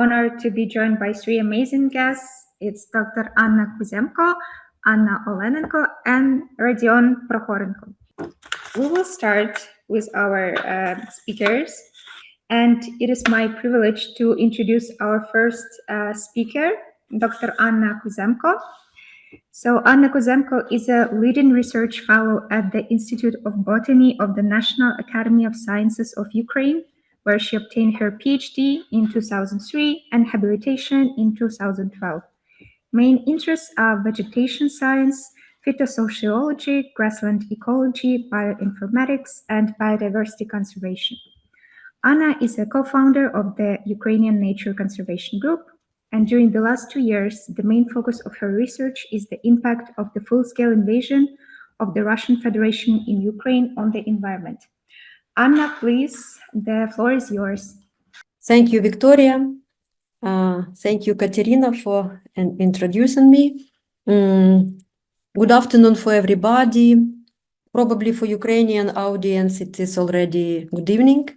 honored to be joined by three amazing guests. It's Dr. Anna Kuzemko, Anna Olenenko, and Rodion Prokhorenko. We will start with our speakers, and it is my privilege to introduce our first speaker, Dr. Anna Kuzemko. So Anna Kuzemko is a leading research fellow at the Institute of Botany of the National Academy of Sciences of Ukraine, where she obtained her PhD in 2003 and habilitation in 2012. Main interests are vegetation science, phytosociology, grassland ecology, bioinformatics, and biodiversity conservation. Anna is a co-founder of the Ukrainian Nature Conservation Group, and during the last 2 years, the main focus of her research is the impact of the full-scale invasion of the Russian Federation in Ukraine on the environment. Anna, please, the floor is yours. Thank you, Victoria. Thank you, Katerina, for introducing me. Good afternoon for everybody. Probably for Ukrainian audience, it is already good evening.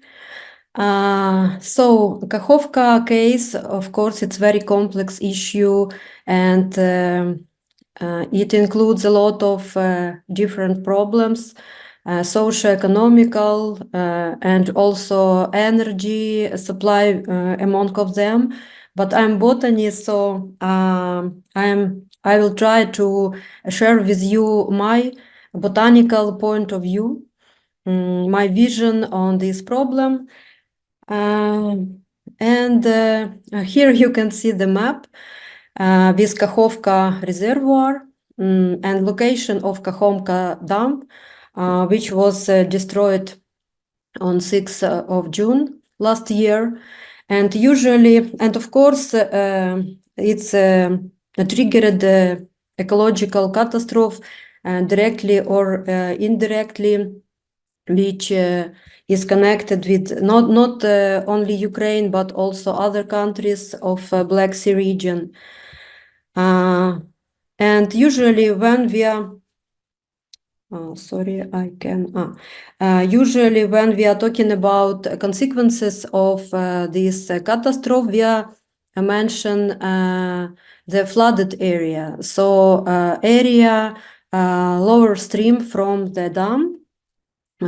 So Kakhovka case, of course, it's very complex issue, and it includes a lot of different problems, socio-economical and also energy supply among of them. But I'm botanist, so I will try to share with you my botanical point of view, my vision on this problem. Here you can see the map with Kakhovka reservoir and location of Kakhovka dam, which was destroyed on 6th of June last year. And usually, and of course, it's triggered ecological catastrophe directly or indirectly, which is connected with not only Ukraine, but also other countries of Black Sea region. And usually when we are, usually when we are talking about consequences of this catastrophe, we are mention the flooded area. So area lower stream from the dam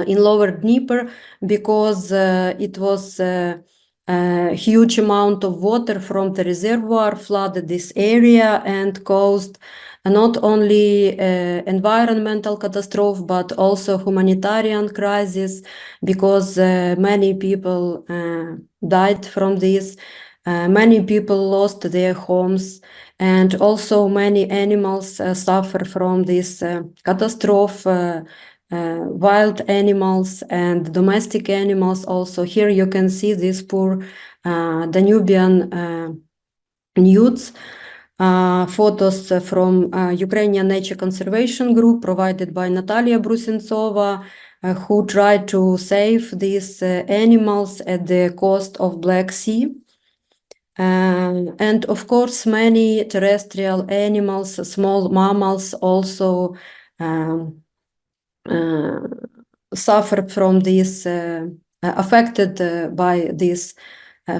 in lower Dnieper, because it was a huge amount of water from the reservoir flooded this area and caused not only environmental catastrophe, but also humanitarian crisis, because many people died from this. Many people lost their homes, and also many animals suffer from this catastrophe. Wild animals and domestic animals also. Here you can see these poor Danubian newts. Photos from Ukrainian Nature Conservation Group provided by Natalia Brusintsova, who tried to save these animals at the coast of Black Sea. And of course, many terrestrial animals, small mammals also suffered from this, affected by this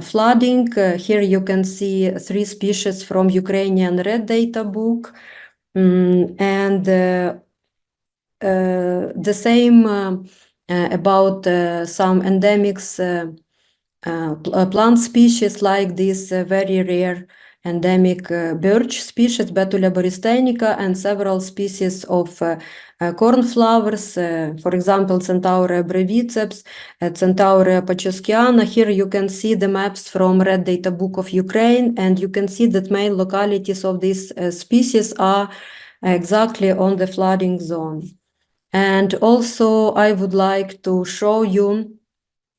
flooding. Here you can see 3 species from Ukrainian Red Data Book, and the same about some endemics plant species like this very rare endemic birch species, Betula borysteinica, and several species of cornflowers, for example, Centaurea breviceps, Centaurea pachowskiana. Here you can see the maps from Red Data Book of Ukraine, and you can see that main localities of these species are exactly on the flooding zone. And also I would like to show you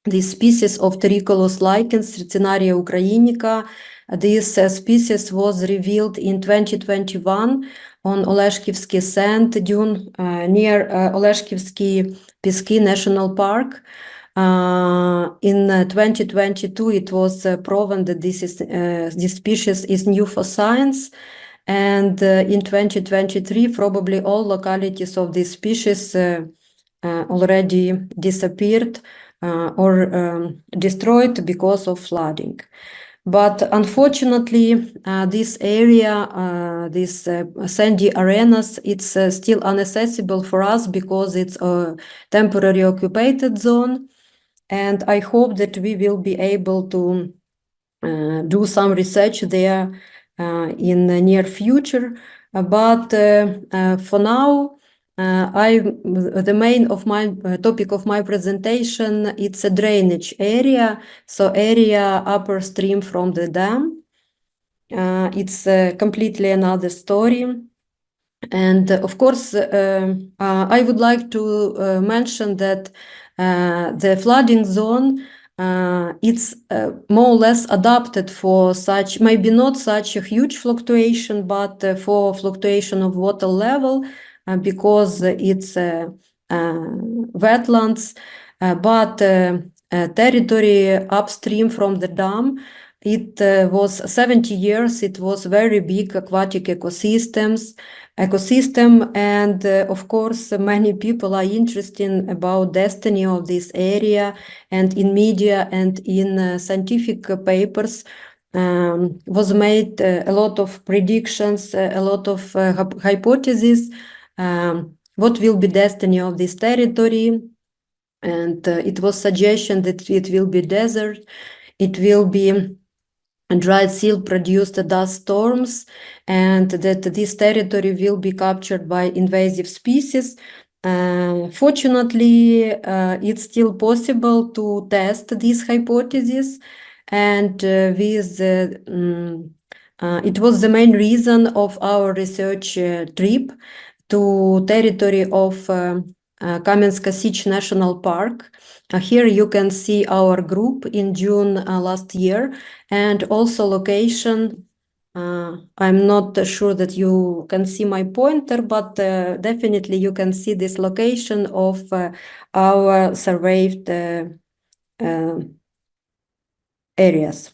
the species of Terricolous lichens, Ricinaria ukrainica. This species was revealed in 2021 on Oleshkivsky sand dune near Oleshkivsky Piski National Park. In 2022, it was proven that this species is new for science. And in 2023, probably all localities of this species already disappeared or destroyed because of flooding. But unfortunately, this area, these sandy arenas, it's still inaccessible for us because it's a temporary occupied zone. And I hope that we will be able to do some research there in the near future. But for now, the main of my topic of my presentation, it's a drainage area, so area upper stream from the dam. It's completely another story. And of course, I would like to mention that the flooding zone, it's more or less adapted for such, maybe not such a huge fluctuation, but for fluctuation of water level, because it's wetlands, but territory upstream from the dam, it was 70 years, it was very big aquatic ecosystem, and of course many people are interested about destiny of this area, and in media and in scientific papers was made a lot of predictions, a lot of hypotheses, what will be destiny of this territory. And it was suggestion that it will be desert, it will be dried silt produced dust storms, and that this territory will be captured by invasive species. Fortunately, it's still possible to test these hypotheses, and it was the main reason of our research trip to territory of Kamenska-Sich National Park. Here you can see our group in June last year, and also location. I'm not sure that you can see my pointer, but definitely you can see this location of our surveyed areas.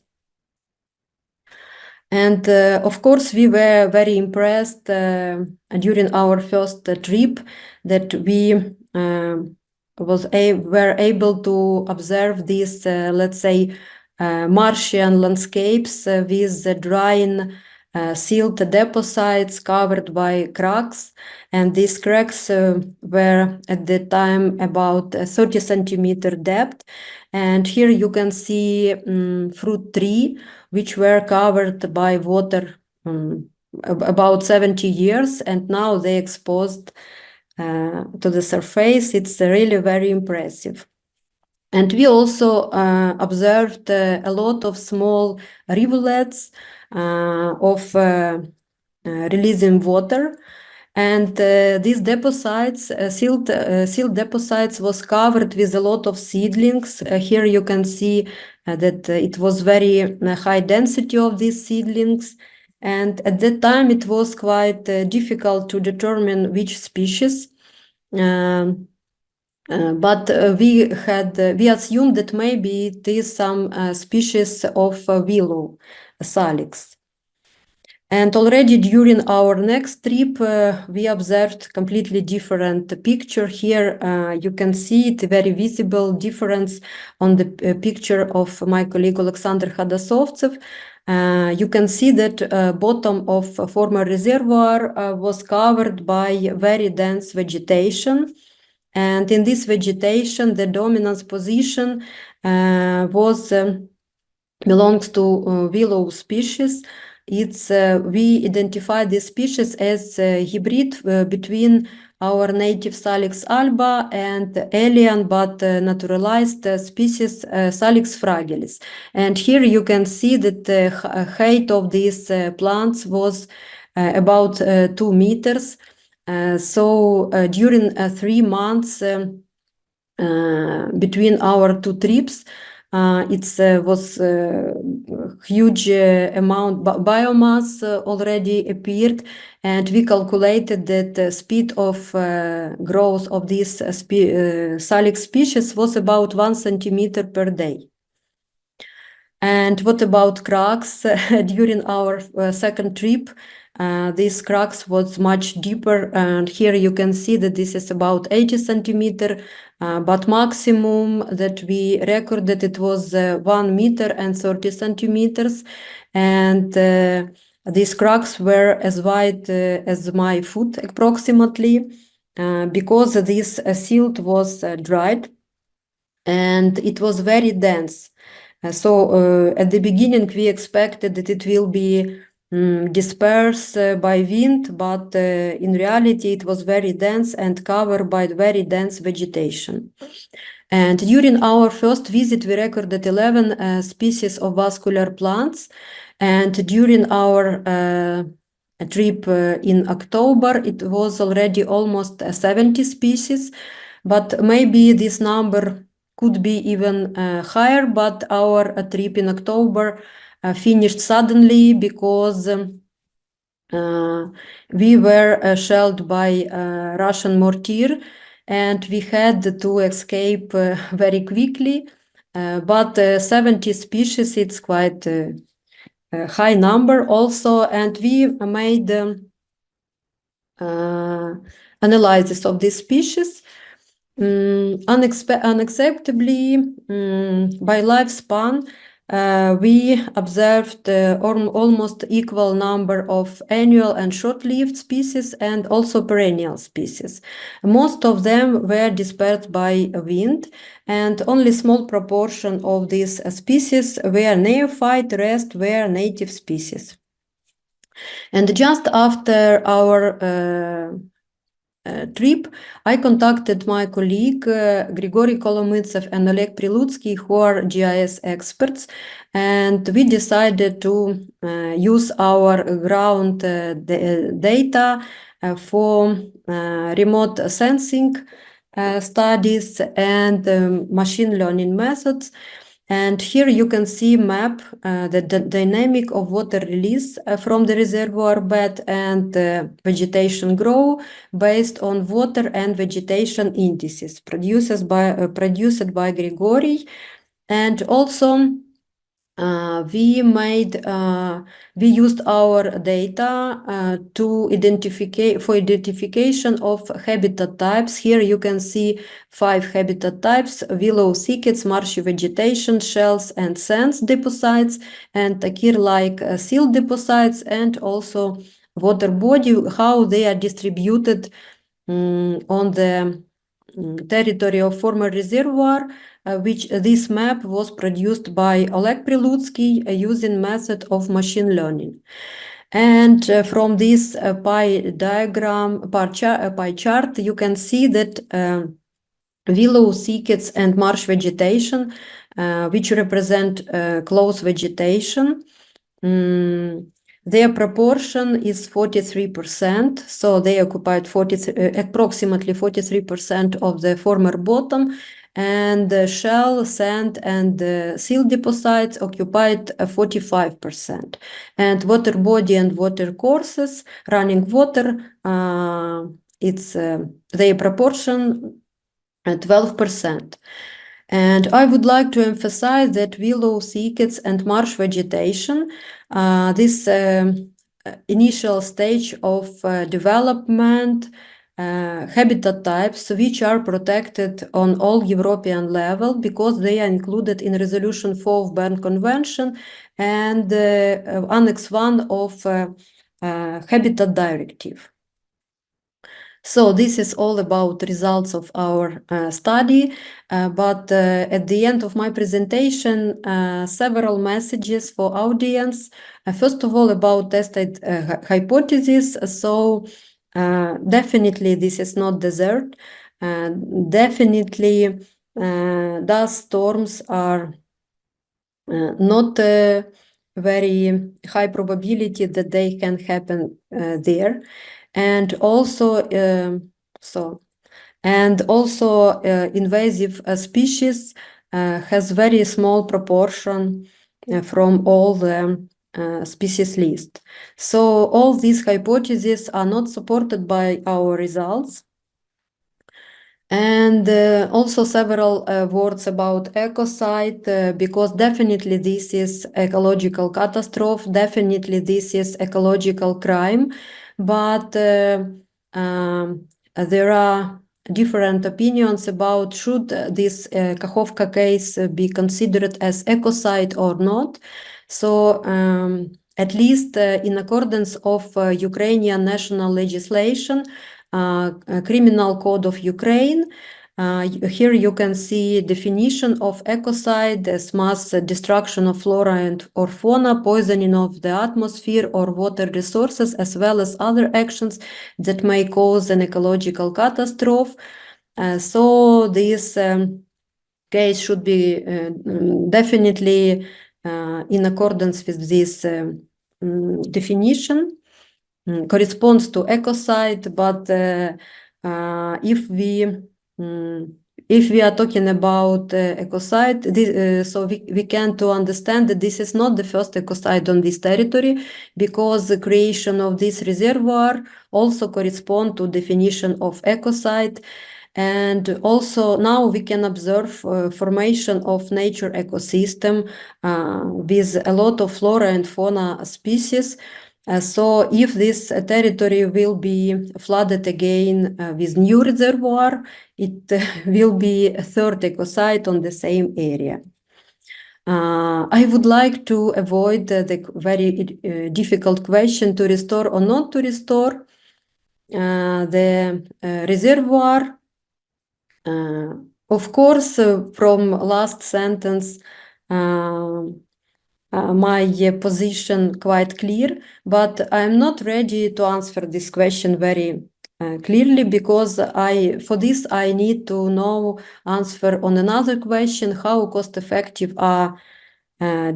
And of course, we were very impressed during our first trip that we were able to observe these, let's say, Martian landscapes with drying silt deposits covered by cracks. And these cracks were at the time about 30 centimeter depth. And here you can see fruit tree, which were covered by water about 70 years, and now they exposed to the surface. It's really very impressive. And we also observed a lot of small rivulets of releasing water. And these deposits, silt deposits, was covered with a lot of seedlings. Here you can see that it was very high density of these seedlings. And at that time, it was quite difficult to determine which species. But we assumed that maybe it is some species of willow, salix. And already during our next trip, we observed completely different picture. Here you can see it, very visible difference on the picture of my colleague Alexander Khodasovtsev. You can see that bottom of a former reservoir was covered by very dense vegetation. And in this vegetation, the dominant position belongs to willow species. We identify this species as a hybrid between our native Salix alba and alien but naturalized species Salix fragilis. And here you can see that the height of these plants was about 2 meters. So during 3 months between our two trips, it was huge amount biomass already appeared, and we calculated that the speed of growth of this Salix species was about 1 centimeter per day. And what about cracks? During our second trip, this cracks was much deeper, and here you can see that this is about 80 centimeter, but maximum that we recorded, it was 1 meter and 30 centimeters, and these cracks were as wide as my foot approximately, because this silt was dried and it was very dense. So at the beginning we expected that it will be dispersed by wind, but in reality it was very dense and covered by very dense vegetation. And during our first visit we recorded 11 species of vascular plants, and during our trip in October it was already almost 70 species, but maybe this number could be even higher, but our trip in October finished suddenly because we were shelled by Russian mortar, and we had to escape very quickly. But 70 species, it's quite a high number also, and we made analysis of these species. Unacceptably, by lifespan, we observed almost equal number of annual and short-lived species and also perennial species. Most of them were dispersed by wind, and only small proportion of these species were neophyte, rest were native species. And just after our trip, I contacted my colleague Grigory Kolomitsev and Oleg Prilutsky, who are GIS experts, and we decided to use our ground data for remote sensing studies and machine learning methods. And here you can see map the dynamic of water release from the reservoir bed and vegetation grow based on water and vegetation indices produced by Grigory. And also we used our data to identification of habitat types. Here you can see 5 habitat types: willow thickets, marshy vegetation, shells and sands deposits, and Takir-like silt deposits, and also water body, how they are distributed on the territory of former reservoir, which this map was produced by Oleg Prilutsky using method of machine learning. And from this pie chart, you can see that willow thickets and marsh vegetation, which represent close vegetation, their proportion is 43%, so they occupied approximately 43% of the former bottom, and the shell, sand, and silt deposits occupied 45%. And water body and water courses, running water, it's their proportion 12%. And I would like to emphasize that willow thickets and marsh vegetation, this initial stage of development, habitat types which are protected on all European level because they are included in Resolution 4 of Bern Convention and Annex 1 of Habitat Directive. So this is all about results of our study, but at the end of my presentation, several messages for audience. First of all, about tested hypothesis. So definitely this is not desert. Definitely dust storms are not a very high probability that they can happen there. And also invasive species has very small proportion from all the species list. So all these hypotheses are not supported by our results. And also several words about ecocide, because definitely this is ecological catastrophe, definitely this is ecological crime, but there are different opinions about should this Kakhovka case be considered as ecocide or not. So at least in accordance of Ukrainian national legislation, Criminal Code of Ukraine. Here you can see definition of ecocide as mass destruction of flora and or fauna, poisoning of the atmosphere or water resources, as well as other actions that may cause an ecological catastrophe. So this case should be definitely in accordance with this definition. Corresponds to ecocide, but if we are talking about ecocide, so we can to understand that this is not the first ecocide on this territory, because the creation of this reservoir also correspond to definition of ecocide. And also now we can observe formation of nature ecosystem with a lot of flora and fauna species. So if this territory will be flooded again with new reservoir, it will be a third ecocide on the same area. I would like to avoid the very difficult question to restore or not to restore the reservoir. Of course, from last sentence, my position quite clear, but I'm not ready to answer this question very clearly, because for this I need to know answer on another question: how cost effective are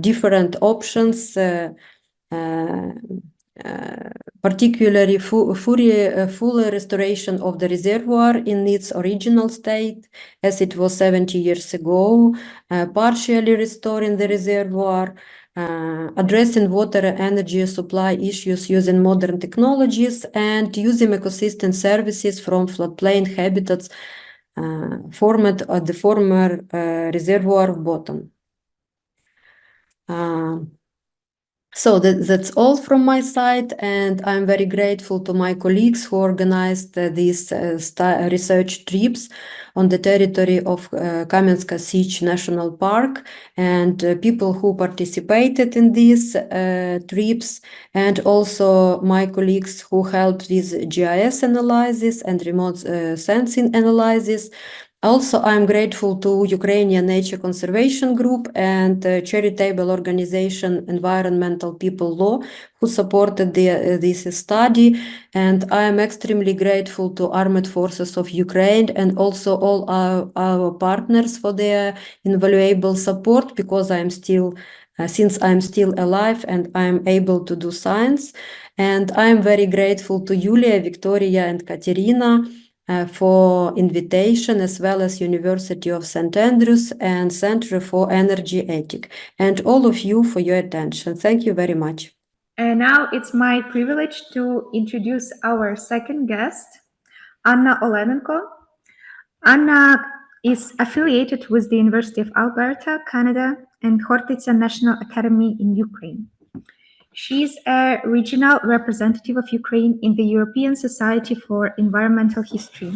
different options, particularly full restoration of the reservoir in its original state, as it was 70 years ago, partially restoring the reservoir, addressing water and energy supply issues using modern technologies, and using ecosystem services from floodplain habitats formed at the former reservoir bottom. So that's all from my side, and I'm very grateful to my colleagues who organized these research trips on the territory of Kamenska Sich National Park, and people who participated in these trips, and also my colleagues who helped with GIS analysis and remote sensing analysis. Also, I'm grateful to Ukrainian Nature Conservation Group and charitable organization Environmental People Law, who supported this study. And I am extremely grateful to Armed Forces of Ukraine and also all our partners for their invaluable support, because since I'm still alive and I'm able to do science. And I'm very grateful to Yulia, Victoria, and Katerina for invitation, as well as University of St. Andrews and Center for Energy Ethics, and all of you for your attention. Thank you very much. And now it's my privilege to introduce our second guest, Anna Olenenko. Anna is affiliated with the University of Alberta, Canada, and Khortytsia National Academy in Ukraine. She is a regional representative of Ukraine in the European Society for Environmental History.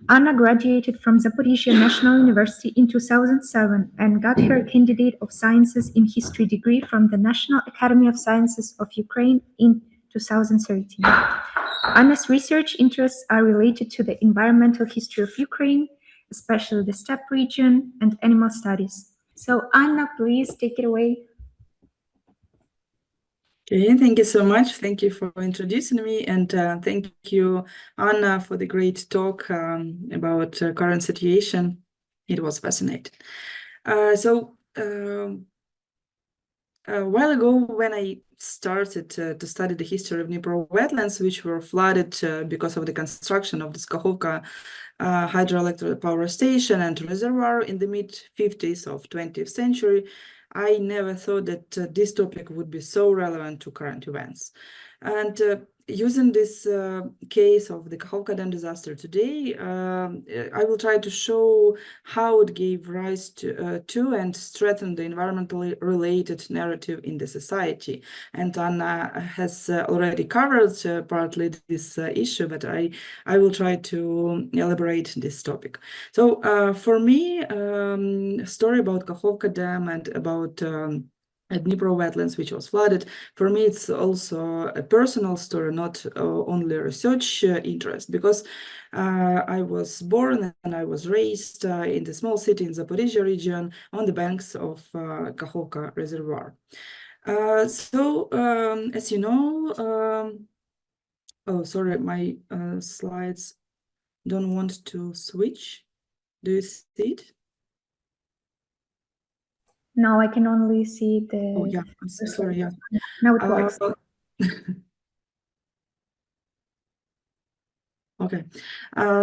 Anna graduated from Zaporizzhia National University in 2007 and got her Candidate of Sciences in History degree from the National Academy of Sciences of Ukraine in 2013. Anna's research interests are related to the environmental history of Ukraine, especially the steppe region and animal studies. So Anna, please take it away. Okay, thank you so much. Thank you for introducing me, and thank you, Anna, for the great talk about current situation. It was fascinating. A while ago, when I started to study the history of Dnipro wetlands, which were flooded because of the construction of the Kakhovka hydroelectric power station and reservoir in the mid-50s of 20th century, I never thought that this topic would be so relevant to current events. And using this case of the Kakhovka dam disaster today, I will try to show how it gave rise to and strengthened the environmentally related narrative in the society. And Anna has already covered partly this issue, but I will try to elaborate this topic. So for me, a story about Kakhovka dam and about Dnipro wetlands, which was flooded. For me, it's also a personal story, not only a research interest, because I was born and I was raised in the small city in Zaporizzhia region on the banks of Kakhovka Reservoir. As you know, oh, sorry, my slides don't want to switch. Do you see it? No, I can only see the. Oh, yeah, I'm so sorry, yeah. Now it works. Okay,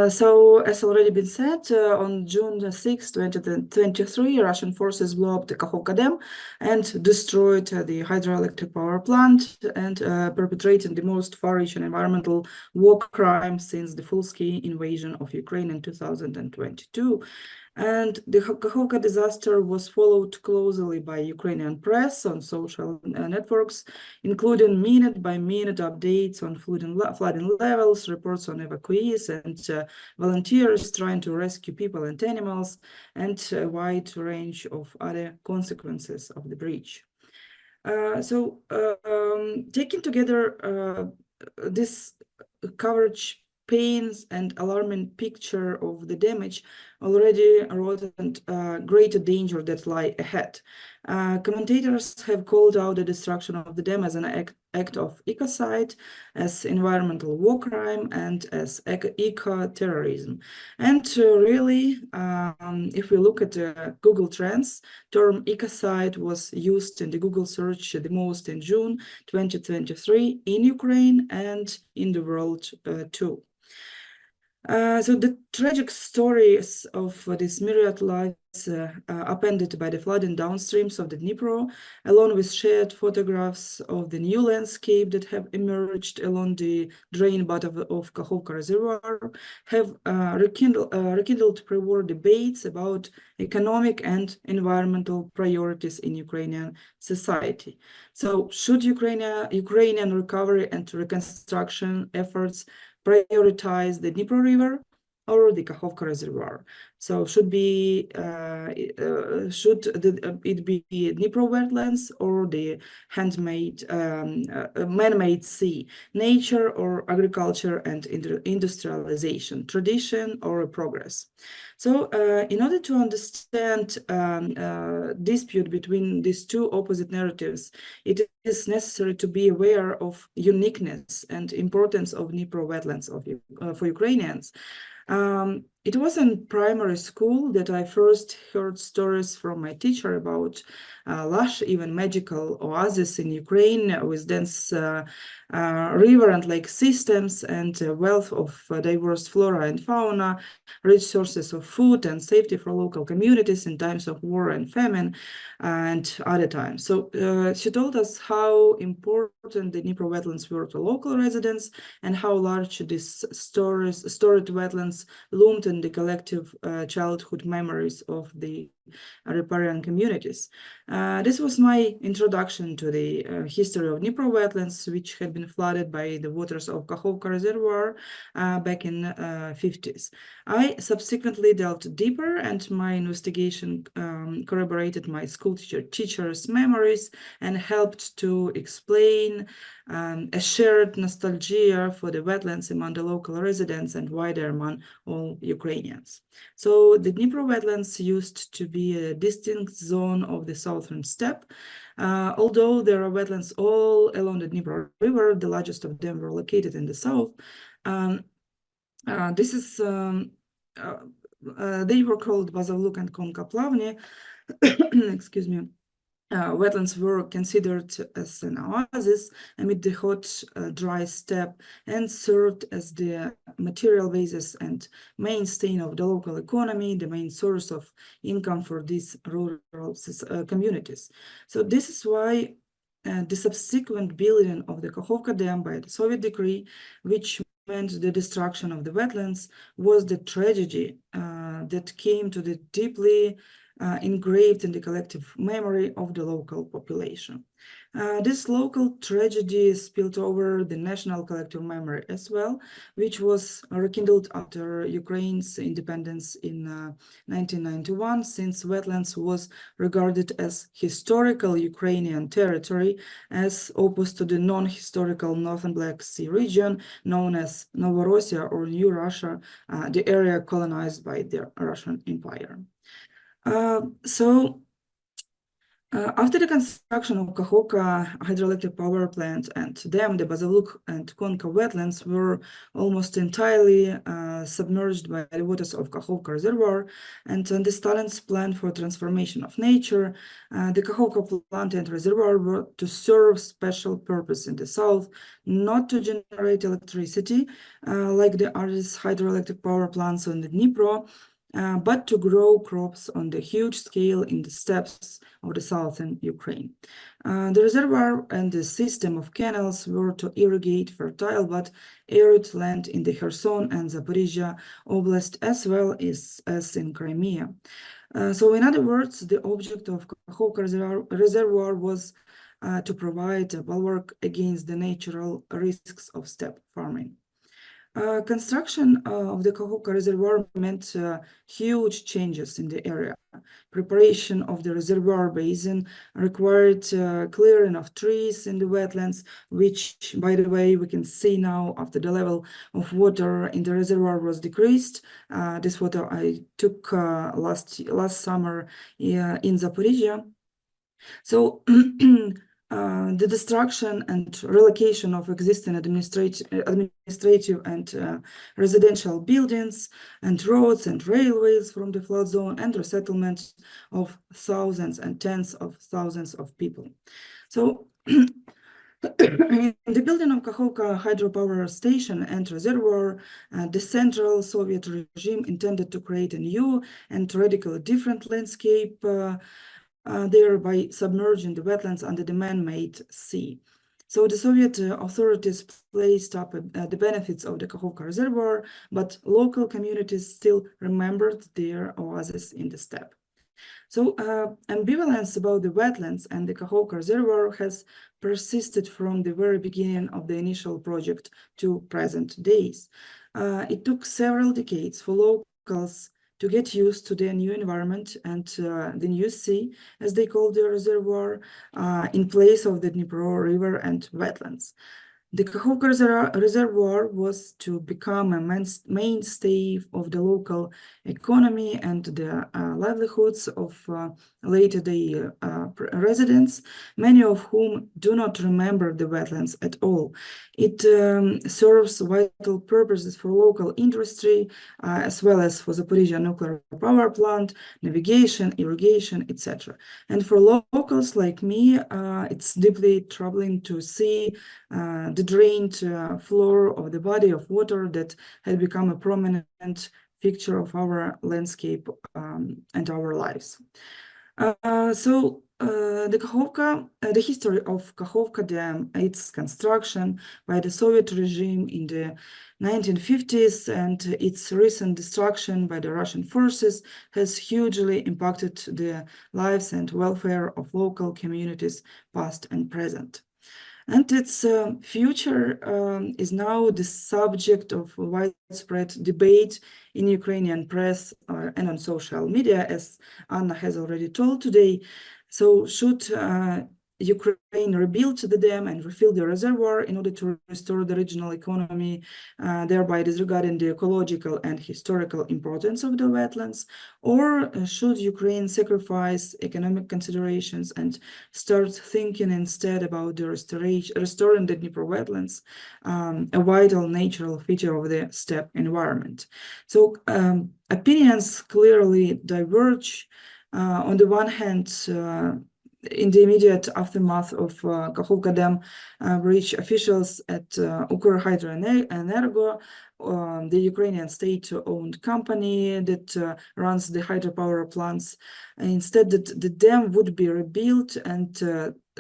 so as already been said, on June 6, 2023, Russian forces blew up the Kakhovka Dam and destroyed the hydroelectric power plant and perpetrating the most far-reaching environmental war crime since the full-scale invasion of Ukraine in 2022. And the Kakhovka disaster was followed closely by Ukrainian press on social networks, including minute-by-minute updates on flooding levels, reports on evacuees, and volunteers trying to rescue people and animals, and a wide range of other consequences of the breach. Taking together this coverage pains and alarming picture of the damage already wrote greater danger that lie ahead. Commentators have called out the destruction of the dam as an act of ecocide, as environmental war crime, and as eco-terrorism. And really, if we look at Google Trends, term ecocide was used in the Google search the most in June 2023 in Ukraine and in the world too. So the tragic stories of this myriad lives upended by the flooding downstreams of the Dnipro, along with shared photographs of the new landscape that have emerged along the drain bottom of Kakhovka Reservoir, have rekindled pre-war debates about economic and environmental priorities in Ukrainian society. So should Ukrainian recovery and reconstruction efforts prioritize the Dnipro River or the Kakhovka Reservoir? So should it be Dnipro wetlands or the man-made sea, nature or agriculture and industrialization, tradition or progress? So in order to understand dispute between these two opposite narratives, it is necessary to be aware of uniqueness and importance of Dnipro wetlands for Ukrainians. It was in primary school that I first heard stories from my teacher about lush, even magical oases in Ukraine with dense river and lake systems and wealth of diverse flora and fauna, rich sources of food and safety for local communities in times of war and famine and other times. So she told us how important the Dnipro wetlands were to local residents and how large these storied wetlands loomed in the collective childhood memories of the riparian communities. This was my introduction to the history of Dnipro wetlands, which had been flooded by the waters of Kakhovka Reservoir back in 50s. I subsequently delved deeper, and my investigation corroborated my school teacher's memories and helped to explain a shared nostalgia for the wetlands among the local residents and wider among all Ukrainians. So the Dnipro wetlands used to be a distinct zone of the southern steppe. Although there are wetlands all along the Dnipro River, the largest of them were located in the south. They were called Bazavluk and Konkaplavny. Excuse me. Wetlands were considered as an oasis amid the hot, dry steppe and served as the material basis and mainstay of the local economy, the main source of income for these rural communities. So this is why the subsequent building of the Kakhovka Dam by the Soviet decree, which meant the destruction of the wetlands, was the tragedy that came to the deeply engraved in the collective memory of the local population. This local tragedy spilled over the national collective memory as well, which was rekindled after Ukraine's independence in 1991, since wetlands was regarded as historical Ukrainian territory, as opposed to the non-historical Northern Black Sea region known as Novorossiya or New Russia, the area colonized by the Russian Empire. After the construction of Kakhovka hydroelectric power plant and dam, the Bazaluk and Konka wetlands were almost entirely submerged by the waters of Kakhovka reservoir, and under Stalin's plan for transformation of nature, the Kakhovka plant and reservoir were to serve special purpose in the south, not to generate electricity like the Aris hydroelectric power plants on the Dnipro, but to grow crops on the huge scale in the steppes of the southern Ukraine. The reservoir and the system of canals were to irrigate fertile but arid land in the Kherson and Zaporizzhia oblast, as well as in Crimea. So in other words, the object of Kakhovka reservoir was to provide a bulwark against the natural risks of steppe farming. Construction of the Kakhovka reservoir meant huge changes in the area. Preparation of the reservoir basin required clearing of trees in the wetlands, which, by the way, we can see now after the level of water in the reservoir was decreased. This photo I took last summer in Zaporizzhia. So the destruction and relocation of existing administrative and residential buildings and roads and railways from the flood zone, and resettlement of thousands and tens of thousands of people. So in the building of Kakhovka hydropower station and reservoir, the Central Soviet regime intended to create a new and radically different landscape, thereby submerging the wetlands under the man-made sea. So the Soviet authorities placed up the benefits of the Kakhovka reservoir, but local communities still remembered their oasis in the steppe. So ambivalence about the wetlands and the Kakhovka reservoir has persisted from the very beginning of the initial project to present days. It took several decades for locals to get used to their new environment and the new sea, as they call the reservoir, in place of the Dnipro River and wetlands. The Kakhovka reservoir was to become a mainstay of the local economy and the livelihoods of later-day residents, many of whom do not remember the wetlands at all. It serves vital purposes for local industry, as well as for Zaporizzhia nuclear power plant, navigation, irrigation, etc. And for locals like me, it's deeply troubling to see the drained floor of the body of water that had become a prominent feature of our landscape and our lives. The history of Kakhovka Dam, its construction by the Soviet regime in the 1950s and its recent destruction by the Russian forces has hugely impacted the lives and welfare of local communities, past and present. And its future is now the subject of widespread debate in Ukrainian press and on social media, as Anna has already told today. So should Ukraine rebuild the dam and refill the reservoir in order to restore the regional economy, thereby disregarding the ecological and historical importance of the wetlands? Or should Ukraine sacrifice economic considerations and start thinking instead about the restoring the Dnipro wetlands, a vital natural feature of the steppe environment? So opinions clearly diverge. On the one hand, in the immediate aftermath of Kakhovka Dam breach, officials at Ukr-Hydroenergo, the Ukrainian state-owned company that runs the hydropower plants, instead that the dam would be rebuilt and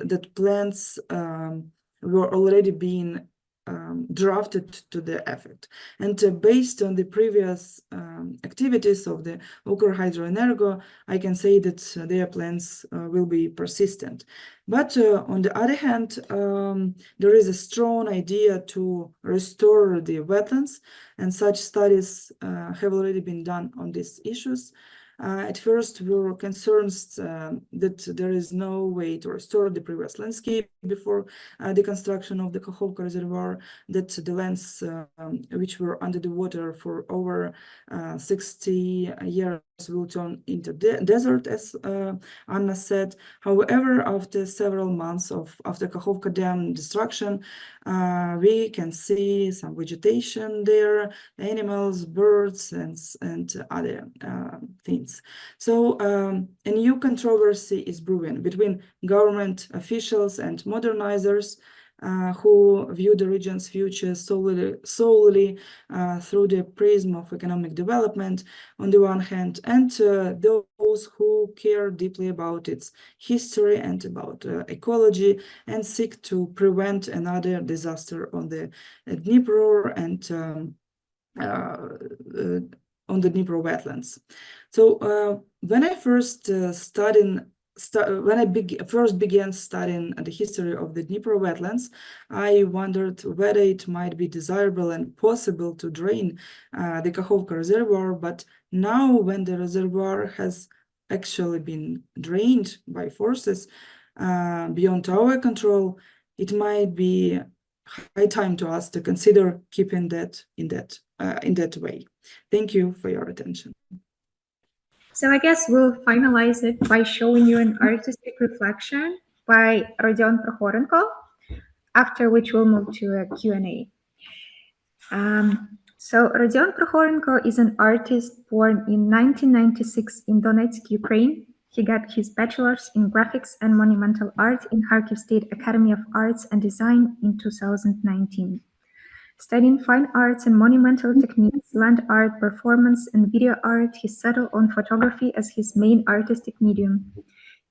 that plans were already being drafted to the effect. And based on the previous activities of the Ukr Hydroenergo, I can say that their plans will be persistent. But on the other hand, there is a strong idea to restore the wetlands, and such studies have already been done on these issues. At first, we were concerned that there is no way to restore the previous landscape before the construction of the Kakhovka reservoir, that the lands which were under the water for over 60 years will turn into desert, as Anna said. However, after several months after Kakhovka Dam destruction, we can see some vegetation there, animals, birds, and other things. So a new controversy is brewing between government officials and modernizers who view the region's future solely through the prism of economic development on the one hand, and those who care deeply about its history and about ecology and seek to prevent another disaster on the Dnipro and on the Dnipro wetlands. So when I first first began studying the history of the Dnipro wetlands, I wondered whether it might be desirable and possible to drain the Kakhovka reservoir. But now, when the reservoir has actually been drained by forces beyond our control, it might be high time to us to consider keeping that in that way. Thank you for your attention. So I guess we'll finalize it by showing you an artistic reflection by Rodion Prokhorenko, after which we'll move to a Q&A. So Rodion Prokhorenko is an artist born in 1996 in Donetsk, Ukraine. He got his bachelor's in graphics and monumental art in Kharkiv State Academy of Arts and Design in 2019. Studying fine arts and monumental techniques, land art, performance, and video art, he settled on photography as his main artistic medium.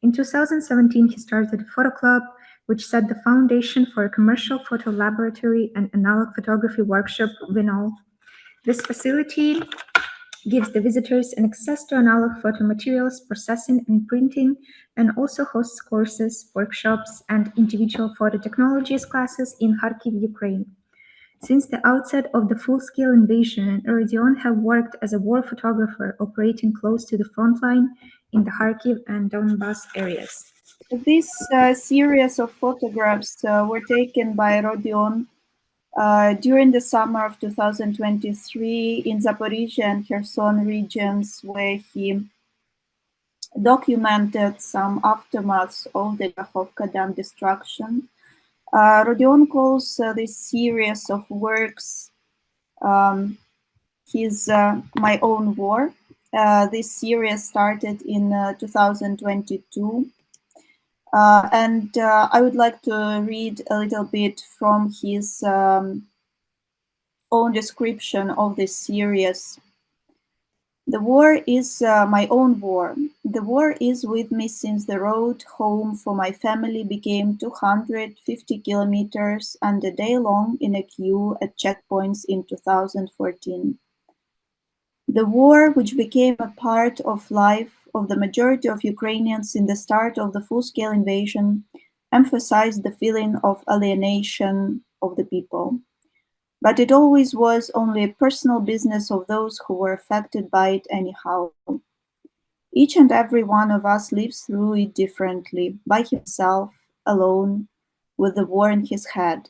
In 2017, he started a photo club, which set the foundation for a commercial photo laboratory and analog photography workshop, Vinol. This facility gives the visitors an access to analog photo materials, processing and printing, and also hosts courses, workshops, and individual photo technologies classes in Kharkiv, Ukraine. Since the outset of the full-scale invasion, Rodion have worked as a war photographer operating close to the front line in the Kharkiv and Donbas areas. This series of photographs were taken by Rodion during the summer of 2023 in Zaporizzhia and Kherson regions, where he documented some aftermaths of the Kakhovka Dam destruction. Rodion calls this series of works his My Own War. This series started in 2022. And I would like to read a little bit from his own description of this series. The war is my own war. The war is with me since the road home for my family became 250 kilometers and a day long in a queue at checkpoints in 2014. The war, which became a part of life of the majority of Ukrainians in the start of the full-scale invasion, emphasized the feeling of alienation of the people. But it always was only a personal business of those who were affected by it anyhow. Each and every one of us lives through it differently, by himself, alone, with the war in his head.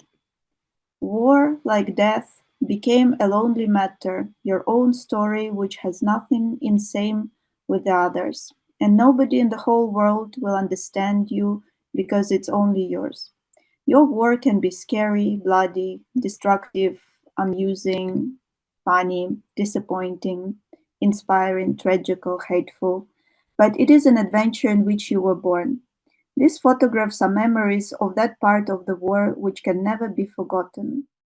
War, like death, became a lonely matter, your own story which has nothing in same with the others, and nobody in the whole world will understand you because it's only yours. Your war can be scary, bloody, destructive, amusing, funny, disappointing, inspiring, tragical, hateful, but it is an adventure in which you were born. These photographs are memories of that part of the war which can never be forgotten.